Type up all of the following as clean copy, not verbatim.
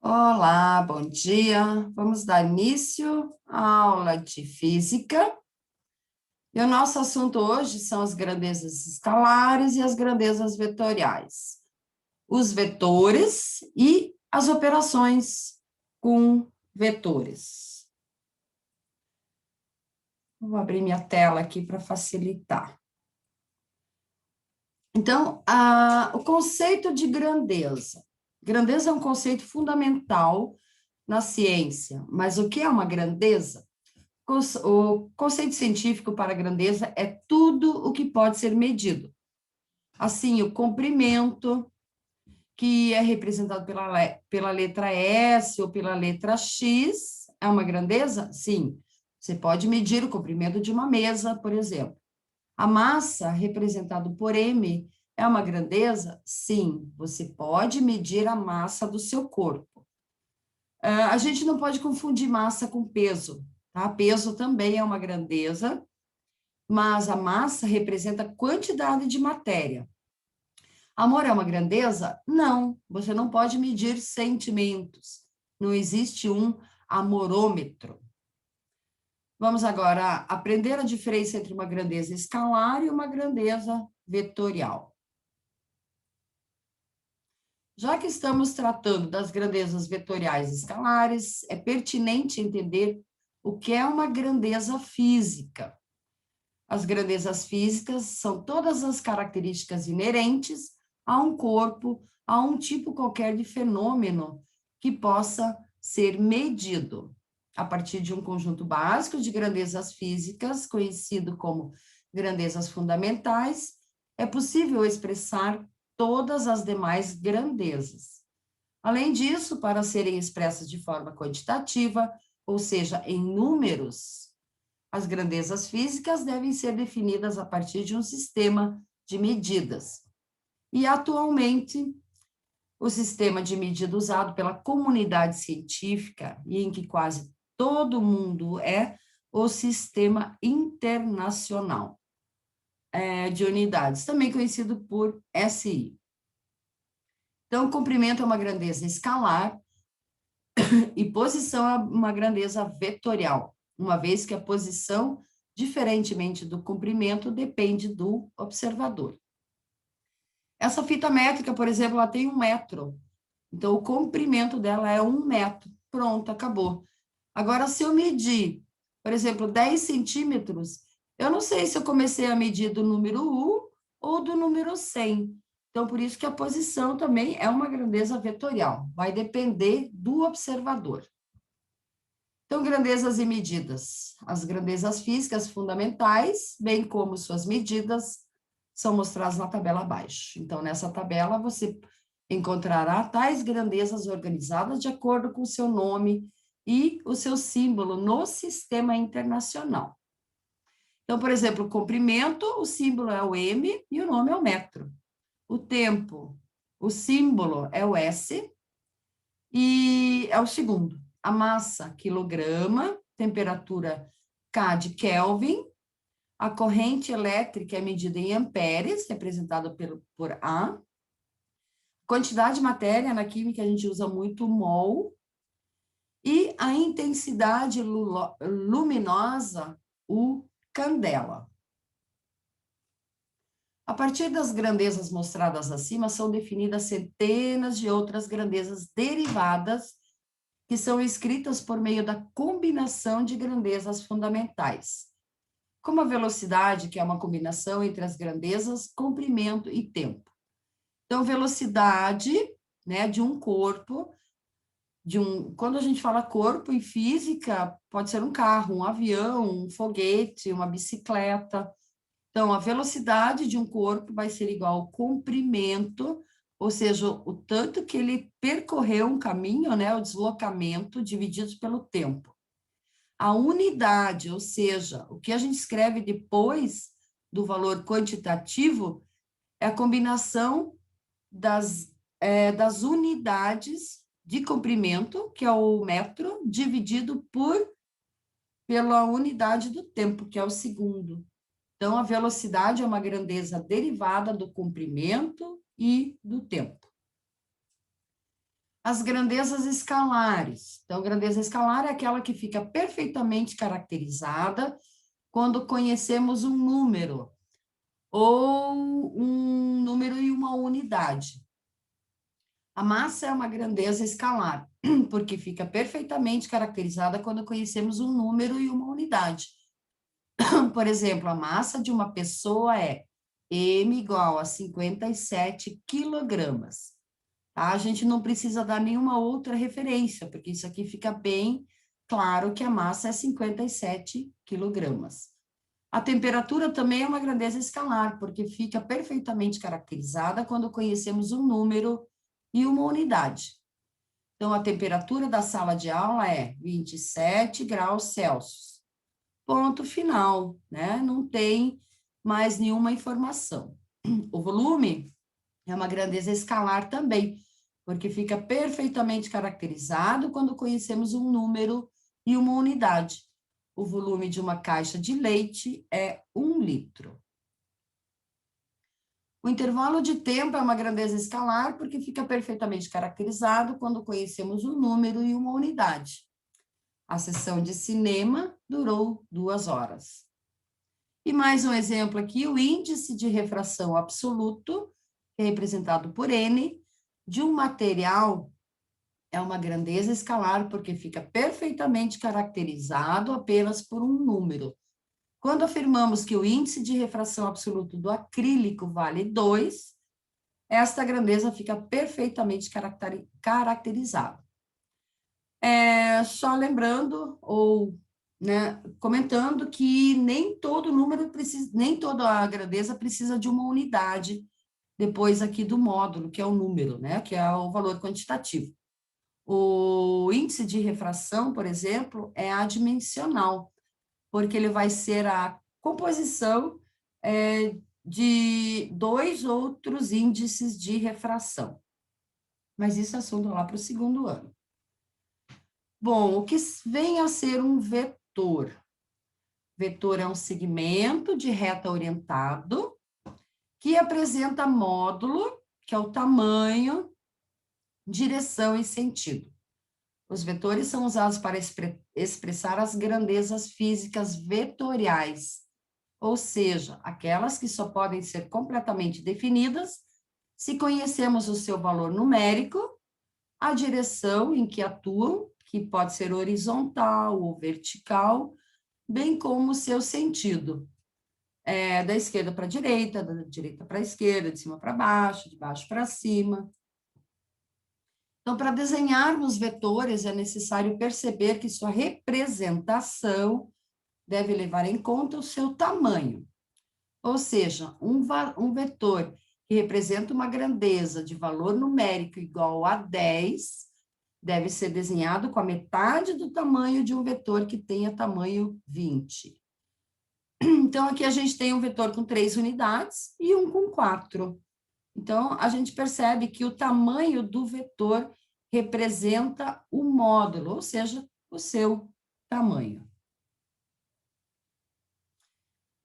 Olá, bom dia. Vamos dar início à aula de física. E o nosso assunto hoje são as grandezas escalares e as grandezas vetoriais. Os vetores e as operações com vetores. Vou abrir minha tela aqui para facilitar. Então, o conceito de grandeza. Grandeza é um conceito fundamental na ciência, mas o que é uma grandeza? O conceito científico para grandeza é tudo o que pode ser medido. Assim, o comprimento, que é representado pela letra S ou pela letra X, é uma grandeza? Sim. Você pode medir o comprimento de uma mesa, por exemplo. A massa, representado por M, é uma grandeza? Sim. Você pode medir a massa do seu corpo. A gente não pode confundir massa com peso, tá? Peso também é uma grandeza, mas a massa representa quantidade de matéria. Amor é uma grandeza? Não, você não pode medir sentimentos. Não existe um amorômetro. Vamos agora aprender a diferença entre uma grandeza escalar e uma grandeza vetorial. Já que estamos tratando das grandezas vetoriais e escalares, é pertinente entender o que é uma grandeza física. As grandezas físicas são todas as características inerentes a um corpo, a um tipo qualquer de fenômeno que possa ser medido. A partir de um conjunto básico de grandezas físicas, conhecido como grandezas fundamentais, é possível expressar todas as demais grandezas. Além disso, para serem expressas de forma quantitativa, ou seja, em números, as grandezas físicas devem ser definidas a partir de um sistema de medidas. E, atualmente, o sistema de medida usado pela comunidade científica, e em que quase todo mundo é o Sistema Internacional de Unidades, também conhecido por SI. Então, comprimento é uma grandeza escalar e posição é uma grandeza vetorial, uma vez que a posição, diferentemente do comprimento, depende do observador. Essa fita métrica, por exemplo, ela tem 1 metro, então o comprimento dela é 1 metro. Pronto, acabou. Agora, se eu medir, por exemplo, 10 centímetros, eu não sei se eu comecei a medir do número 1 ou do número 100. Então, por isso que a posição também é uma grandeza vetorial, vai depender do observador. Então, grandezas e medidas. As grandezas físicas fundamentais, bem como suas medidas, são mostradas na tabela abaixo. Então, nessa tabela, você encontrará tais grandezas organizadas de acordo com o seu nome e o seu símbolo no sistema internacional. Então, por exemplo, o comprimento, o símbolo é o M e o nome é o metro. O tempo, o símbolo é o S e é o segundo. A massa, quilograma, temperatura K de Kelvin, a corrente elétrica é medida em amperes, representada por A. Quantidade de matéria, na química a gente usa muito mol. E a intensidade luminosa, o candela. A partir das grandezas mostradas acima, são definidas centenas de outras grandezas derivadas que são escritas por meio da combinação de grandezas fundamentais, como a velocidade, que é uma combinação entre as grandezas, comprimento e tempo. Então, velocidade, né, de um corpo, quando a gente fala corpo em física, pode ser um carro, um avião, um foguete, uma bicicleta. Então, a velocidade de um corpo vai ser igual ao comprimento, ou seja, o tanto que ele percorreu um caminho, né, o deslocamento, dividido pelo tempo. A unidade, ou seja, o que a gente escreve depois do valor quantitativo, é a combinação das unidades de comprimento, que é o metro, dividido pela unidade do tempo, que é o segundo. Então, a velocidade é uma grandeza derivada do comprimento e do tempo. As grandezas escalares. Então, grandeza escalar é aquela que fica perfeitamente caracterizada quando conhecemos um número, ou um número e uma unidade. A massa é uma grandeza escalar, porque fica perfeitamente caracterizada quando conhecemos um número e uma unidade. Por exemplo, a massa de uma pessoa é m igual a 57 quilogramas. Tá? A gente não precisa dar nenhuma outra referência, porque isso aqui fica bem claro que a massa é 57 quilogramas. A temperatura também é uma grandeza escalar, porque fica perfeitamente caracterizada quando conhecemos um número e uma unidade. Então, a temperatura da sala de aula é 27 graus Celsius. Ponto final, né? Não tem mais nenhuma informação. O volume é uma grandeza escalar também, porque fica perfeitamente caracterizado quando conhecemos um número e uma unidade. O volume de uma caixa de leite é 1 litro. O intervalo de tempo é uma grandeza escalar, porque fica perfeitamente caracterizado quando conhecemos um número e uma unidade. A sessão de cinema durou 2 horas. E mais um exemplo aqui, o índice de refração absoluto, que é representado por N, de um material é uma grandeza escalar, porque fica perfeitamente caracterizado apenas por um número. Quando afirmamos que o índice de refração absoluto do acrílico vale 2, esta grandeza fica perfeitamente caracterizada. Só lembrando, ou né, comentando que nem todo número precisa, nem toda a grandeza precisa de uma unidade, depois aqui do módulo, que é o número, né, que é o valor quantitativo. O índice de refração, por exemplo, é adimensional, porque ele vai ser a composição de 2 outros índices de refração. Mas isso é assunto lá para o 2º ano. Bom, o que vem a ser um vetor? Vetor é um segmento de reta orientado que apresenta módulo, que é o tamanho, direção e sentido. Os vetores são usados para expressar as grandezas físicas vetoriais, ou seja, aquelas que só podem ser completamente definidas se conhecemos o seu valor numérico, a direção em que atuam, que pode ser horizontal ou vertical, bem como o seu sentido. Da esquerda para a direita, da direita para a esquerda, de cima para baixo, de baixo para cima. Então, para desenharmos vetores, é necessário perceber que sua representação deve levar em conta o seu tamanho. Ou seja, um vetor que representa uma grandeza de valor numérico igual a 10 deve ser desenhado com a metade do tamanho de um vetor que tenha tamanho 20. Então, aqui a gente tem um vetor com 3 unidades e um com 4. Então, a gente percebe que o tamanho do vetor representa o módulo, ou seja, o seu tamanho.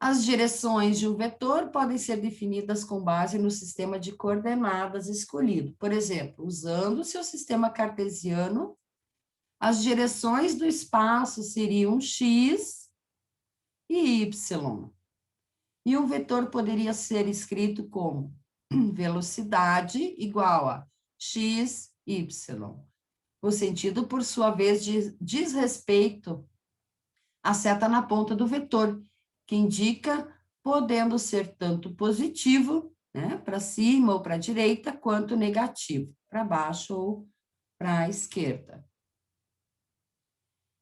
As direções de um vetor podem ser definidas com base no sistema de coordenadas escolhido. Por exemplo, usando o seu sistema cartesiano, as direções do espaço seriam x e y. E um vetor poderia ser escrito como velocidade igual a x, y. O sentido, por sua vez, diz respeito à seta na ponta do vetor, que indica podendo ser tanto positivo, né, para cima ou para a direita, quanto negativo, para baixo ou para a esquerda.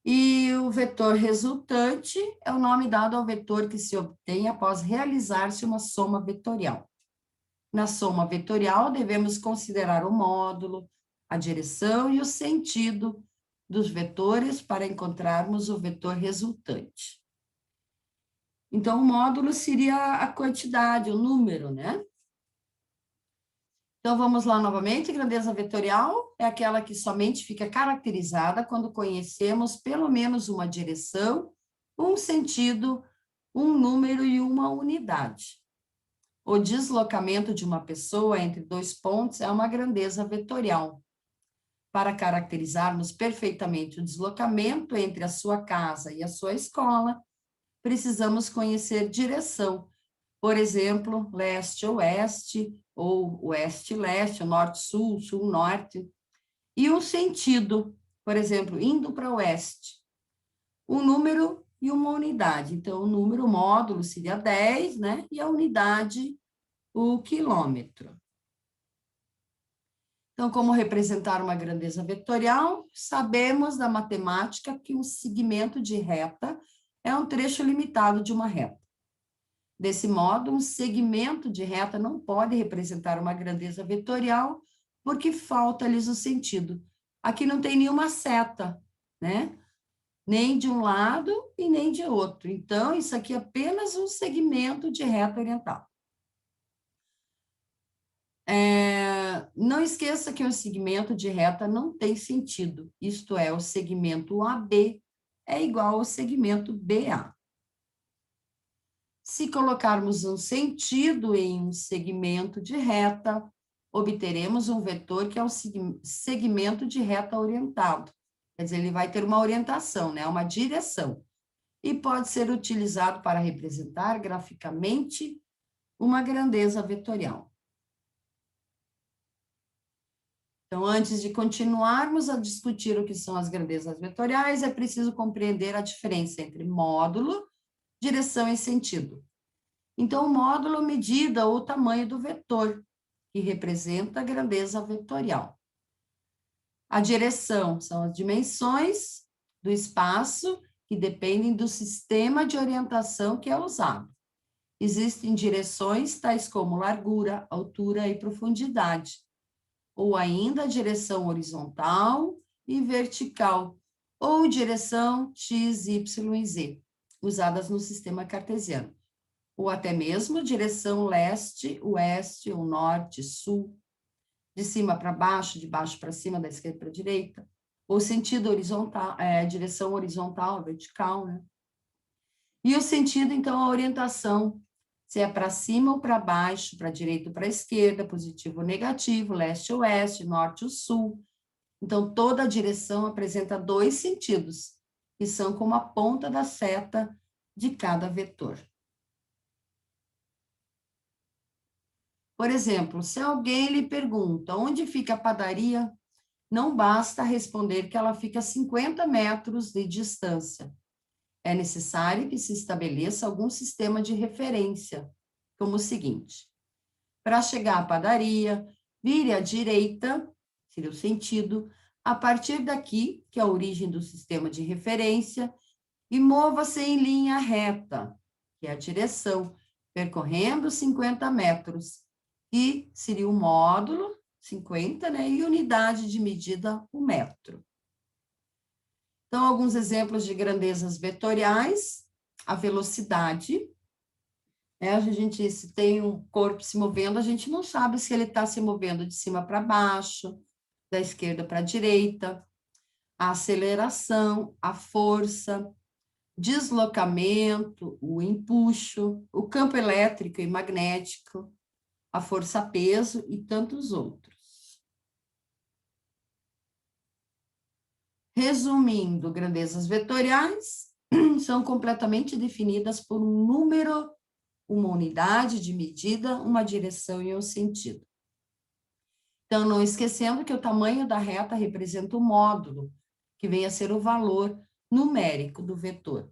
E o vetor resultante é o nome dado ao vetor que se obtém após realizar-se uma soma vetorial. Na soma vetorial, devemos considerar o módulo, a direção e o sentido dos vetores para encontrarmos o vetor resultante. Então, o módulo seria a quantidade, o número, né? Então, vamos lá novamente. Grandeza vetorial é aquela que somente fica caracterizada quando conhecemos pelo menos uma direção, um sentido, um número e uma unidade. O deslocamento de uma pessoa entre 2 pontos é uma grandeza vetorial. para caracterizarmos perfeitamente o deslocamento entre a sua casa e a sua escola, precisamos conhecer direção. Por exemplo, leste-oeste, ou oeste-leste, norte-sul, sul-norte. E um sentido, por exemplo, indo para oeste. Um número e uma unidade. Então, o número, o módulo seria 10, né? E a unidade, o quilômetro. Então, como representar uma grandeza vetorial? Sabemos da matemática que um segmento de reta é um trecho limitado de uma reta. Desse modo, um segmento de reta não pode representar uma grandeza vetorial, porque falta-lhes o sentido. Aqui não tem nenhuma seta, né? Nem de um lado e nem de outro. Então, isso aqui é apenas um segmento de reta oriental. Não esqueça que o segmento de reta não tem sentido, isto é, o segmento AB é igual ao segmento BA. Se colocarmos um sentido em um segmento de reta, obteremos um vetor que é o segmento de reta orientado. Quer dizer, ele vai ter uma orientação, né? Uma direção. E pode ser utilizado para representar graficamente uma grandeza vetorial. Então, antes de continuarmos a discutir o que são as grandezas vetoriais, é preciso compreender a diferença entre módulo, direção e sentido. Então, o módulo é medida ou tamanho do vetor, que representa a grandeza vetorial. A direção são as dimensões do espaço que dependem do sistema de orientação que é usado. Existem direções tais como largura, altura e profundidade, ou ainda direção horizontal e vertical, ou direção x, y e z, usadas no sistema cartesiano, ou até mesmo direção leste, oeste ou norte, sul, de cima para baixo, de baixo para cima, da esquerda para a direita, ou sentido horizontal, direção horizontal, vertical, né? E o sentido, então, a orientação, se é para cima ou para baixo, para a direita ou para a esquerda, positivo ou negativo, leste ou oeste, norte ou sul. Então, toda a direção apresenta dois sentidos, que são como a ponta da seta de cada vetor. Por exemplo, se alguém lhe pergunta onde fica a padaria, não basta responder que ela fica a 50 metros de distância. É necessário que se estabeleça algum sistema de referência, como o seguinte: para chegar à padaria, vire à direita, seria o sentido, a partir daqui, que é a origem do sistema de referência, e mova-se em linha reta, que é a direção, percorrendo 50 metros, e seria o módulo, 50, né, e unidade de medida, o metro. Então, alguns exemplos de grandezas vetoriais, a velocidade, né? A gente, se tem um corpo se movendo, a gente não sabe se ele está se movendo de cima para baixo, da esquerda para a direita, a aceleração, a força, deslocamento, o empuxo, o campo elétrico e magnético, a força-peso e tantos outros. Resumindo, grandezas vetoriais são completamente definidas por um número, uma unidade de medida, uma direção e um sentido. Então, não esquecendo que o tamanho da reta representa o módulo, que vem a ser o valor numérico do vetor.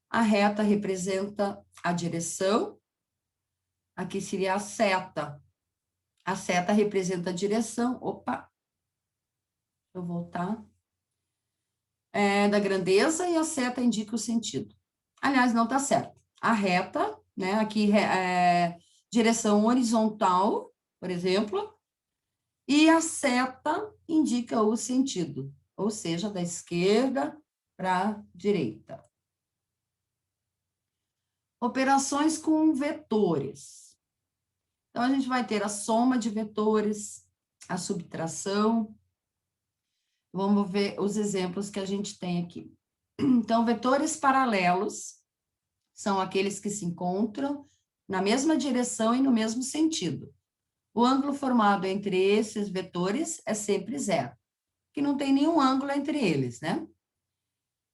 A reta representa a direção, aqui seria a seta. A seta representa a direção, deixa eu voltar. Da grandeza e a seta indica o sentido. Aliás, não está certo. A reta, né, aqui direção horizontal, por exemplo, e a seta indica o sentido, ou seja, da esquerda para a direita. Operações com vetores. Então, a gente vai ter a soma de vetores, a subtração. Vamos ver os exemplos que a gente tem aqui. Então, vetores paralelos são aqueles que se encontram na mesma direção e no mesmo sentido. O ângulo formado entre esses vetores é sempre zero. que não tem nenhum ângulo entre eles, né?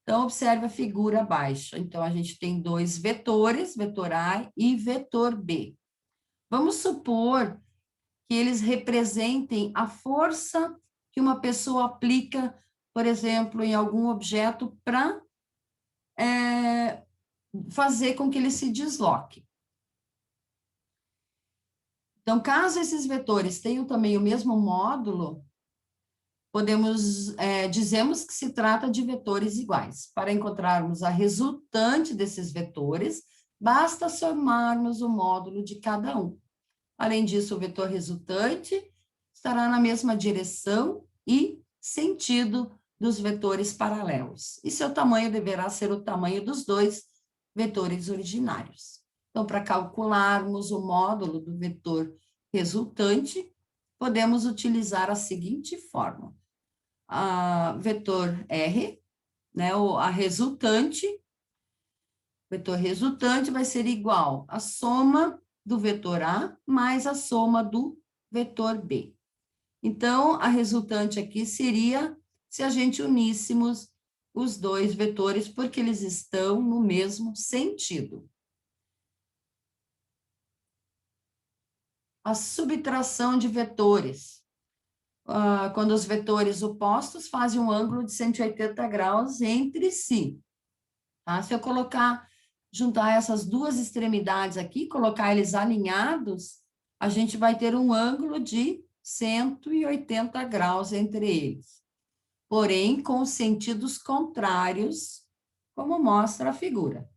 Então, observe a figura abaixo. Então, a gente tem dois vetores, vetor A e vetor B. Vamos supor que eles representem a força que uma pessoa aplica, por exemplo, em algum objeto para fazer com que ele se desloque. Então, caso esses vetores tenham também o mesmo módulo, dizemos que se trata de vetores iguais. Para encontrarmos a resultante desses vetores, basta somarmos o módulo de cada um. Além disso, o vetor resultante estará na mesma direção e sentido dos vetores paralelos. E seu tamanho deverá ser o tamanho dos dois vetores originários. Então, para calcularmos o módulo do vetor resultante, podemos utilizar a seguinte fórmula. A vetor R, né, a resultante, vetor resultante vai ser igual à soma do vetor A mais a soma do vetor B. Então, a resultante aqui seria se a gente uníssemos os dois vetores, porque eles estão no mesmo sentido. A subtração de vetores. Quando os vetores opostos fazem um ângulo de 180 graus entre si. Tá? Se eu juntar essas duas extremidades aqui, colocar eles alinhados, a gente vai ter um ângulo de 180 graus entre eles. Porém, com sentidos contrários, como mostra a figura.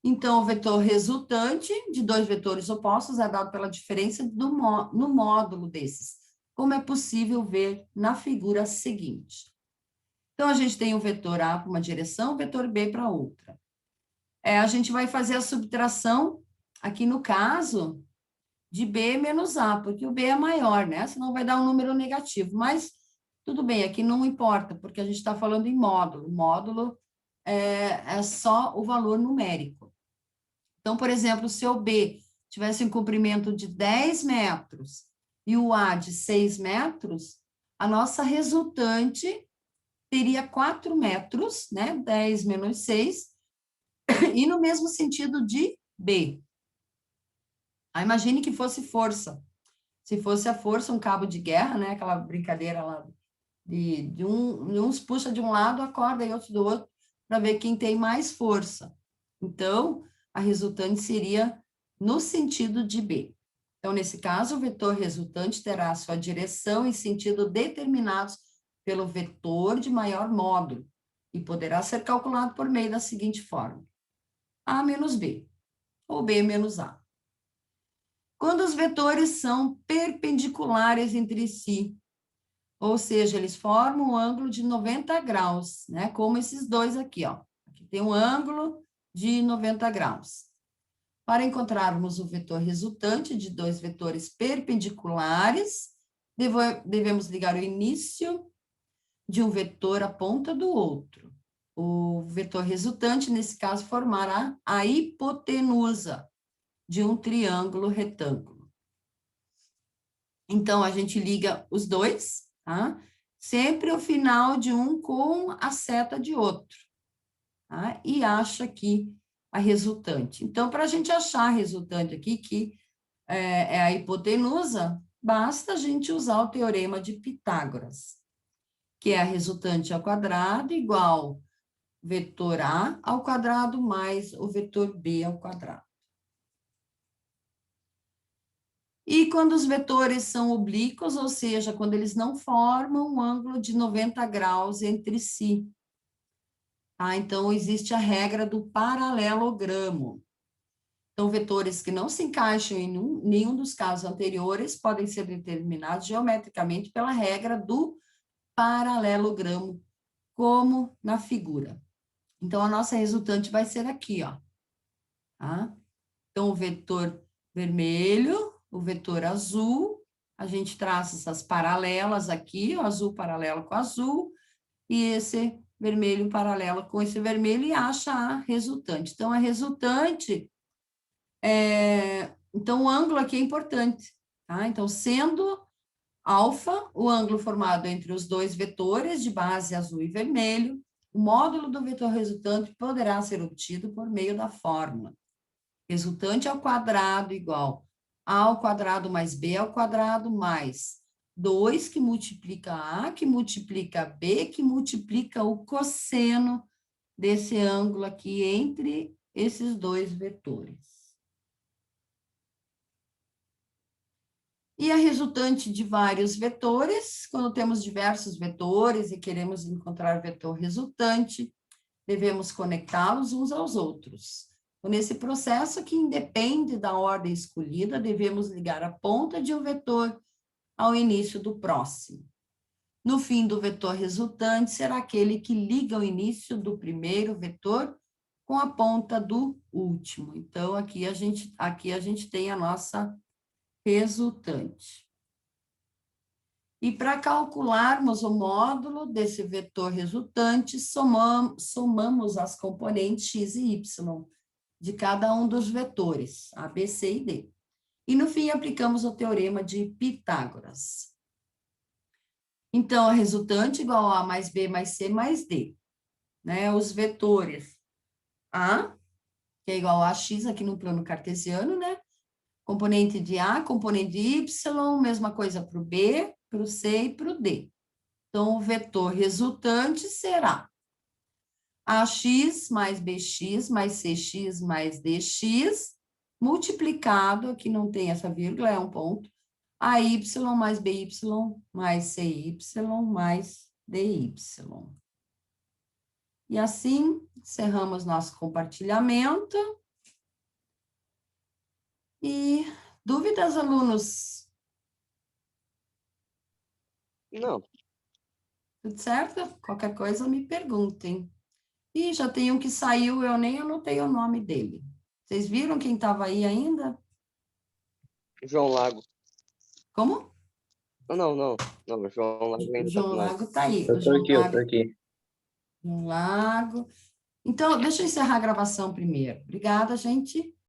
Então, o vetor resultante de dois vetores opostos é dado pela diferença no módulo desses, como é possível ver na figura seguinte. Então, a gente tem o vetor A para uma direção, o vetor B para outra. A gente vai fazer a subtração, aqui no caso, de B menos A, porque o B é maior, né? Senão vai dar um número negativo. Mas, tudo bem, aqui não importa, porque a gente está falando em módulo. Módulo é só o valor numérico. Então, por exemplo, se o B tivesse um comprimento de 10 metros e o A de 6 metros, a nossa resultante teria 4 metros, né? 10 menos 6, e no mesmo sentido de B. Imagine que fosse força. Se fosse a força, um cabo de guerra, né? Aquela brincadeira lá de uns puxa de um lado, a corda e outro do outro, para ver quem tem mais força. Então, a resultante seria no sentido de B. Então, nesse caso, o vetor resultante terá a sua direção e sentido determinados pelo vetor de maior módulo e poderá ser calculado por meio da seguinte forma: A menos B, ou B menos A. Quando os vetores são perpendiculares entre si, ou seja, eles formam um ângulo de 90 graus, né? Como esses dois aqui, ó. Aqui tem um ângulo de 90 graus. Para encontrarmos o vetor resultante de dois vetores perpendiculares, devemos ligar o início de um vetor à ponta do outro. O vetor resultante, nesse caso, formará a hipotenusa de um triângulo retângulo. Então, a gente liga os dois, tá? Sempre o final de um com a seta de outro, tá? E acha aqui a resultante. Então, para a gente achar a resultante aqui, que é a hipotenusa, basta a gente usar o teorema de Pitágoras, que é a resultante ao quadrado igual vetor A ao quadrado mais o vetor B ao quadrado. E quando os vetores são oblíquos, ou seja, quando eles não formam um ângulo de 90 graus entre si. Tá? Então, existe a regra do paralelogramo. Então, vetores que não se encaixam em nenhum dos casos anteriores podem ser determinados geometricamente pela regra do paralelogramo, como na figura. Então, a nossa resultante vai ser aqui, ó. Tá? Então, o vetor vermelho, o vetor azul, a gente traça essas paralelas aqui, o azul paralelo com o azul, e esse vermelho paralelo com esse vermelho, e acha a resultante. Então, a resultante, então, o ângulo aqui é importante, tá? Então, sendo Alfa, o ângulo formado entre os dois vetores de base azul e vermelho, o módulo do vetor resultante poderá ser obtido por meio da fórmula. Resultante ao quadrado igual a ao quadrado mais b ao quadrado mais 2 que multiplica a, que multiplica b, que multiplica o cosseno desse ângulo aqui entre esses dois vetores. E a resultante de vários vetores, quando temos diversos vetores e queremos encontrar o vetor resultante, devemos conectá-los uns aos outros. Então, nesse processo que independe da ordem escolhida, devemos ligar a ponta de um vetor ao início do próximo. No fim do vetor resultante, será aquele que liga o início do primeiro vetor com a ponta do último. Então, aqui a gente tem a nossa resultante. E para calcularmos o módulo desse vetor resultante, somamos as componentes x e y de cada um dos vetores, A, B, C e D. E, no fim, aplicamos o teorema de Pitágoras. Então, a resultante igual a mais B mais C mais D. Né? Os vetores A, que é igual a x aqui no plano cartesiano, né? Componente de A, componente de Y, mesma coisa para o B, para o C e para o D. Então, o vetor resultante será AX mais BX mais CX mais DX, multiplicado, aqui não tem essa vírgula, é um ponto, AY mais BY mais CY mais DY. E assim, encerramos nosso compartilhamento. E dúvidas, alunos? Não. Tudo certo? Qualquer coisa me perguntem. E já tem um que saiu, eu nem anotei o nome dele. Vocês viram quem estava aí ainda? João Lago. Como? Não, João Lago ainda tá João com nós. Lago está aí. Eu tô aqui. João Lago. Então, deixa eu encerrar a gravação primeiro. Obrigada, gente.